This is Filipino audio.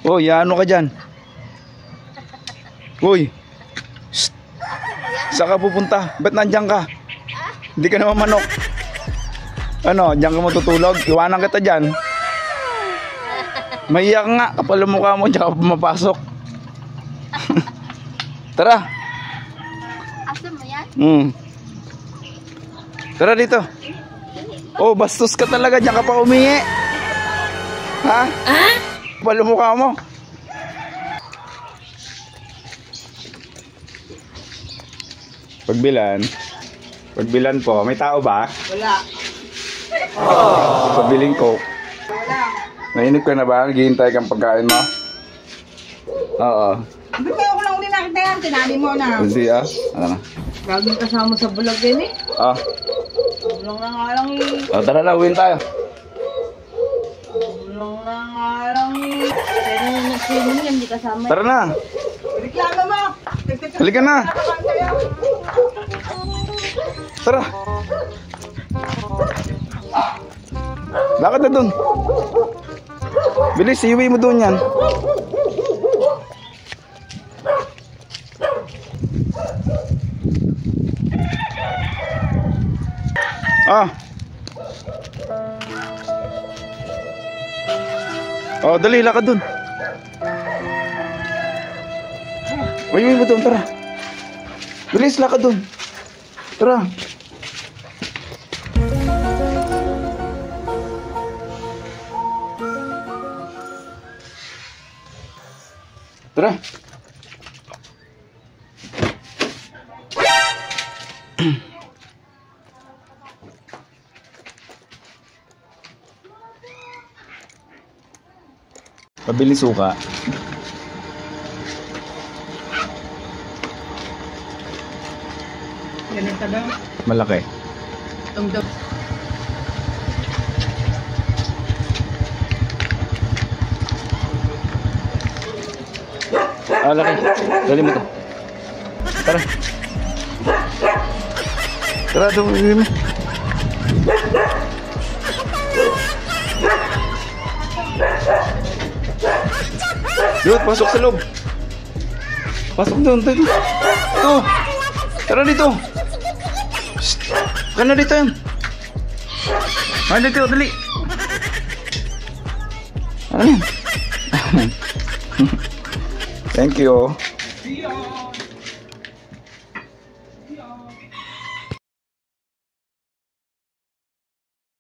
Uy, ano ka dyan? Uy. Shh. Saan ka pupunta? Ba't nandyan ka? Hindi ka naman manok. Ano, dyan ka matutulog? Iwanan kita dyan. Maiyak nga, kapal ang mukha mo, tsaka pumapasok. Tara. Asa mo yan? Tara dito. Oh, bastos ka talaga, dyan ka pa umihi. Ha? Kapal ang mukha mo. Pagbilan po, may tao ba? Wala. Pabiling coke. Wala. Nainip ka na ba? Naghihintay kang pagkain mo? Oo. Ba't kayo ko lang uli nakita yan? Tinali mo na. Hindi Ano na? Laging kasama sa vlog din eh. Ulang na nga lang eh. Tara na, uwin tayo. Ulang na nga lang eh. Pero nag-swimming yan, di kasama. Tara na. Reklamo mo. Halika na. Tara. Lakad na dun. Bilis, iwi mo dun yan. Oh, dali, lakad dun. Iwi mo dun, tara. Bilis, lakad dun. Tara. Tara. Pabili suka. Ganito daw. Malaki. Itong daw. Laki. Dali mo to. Tara. Tara, dali mo. Yun, pasok sa loob. Pasok doon, dito. Ito. Tara dito. Shhh. Kana dito yan. Dito, dali. Ano yan? Thank you.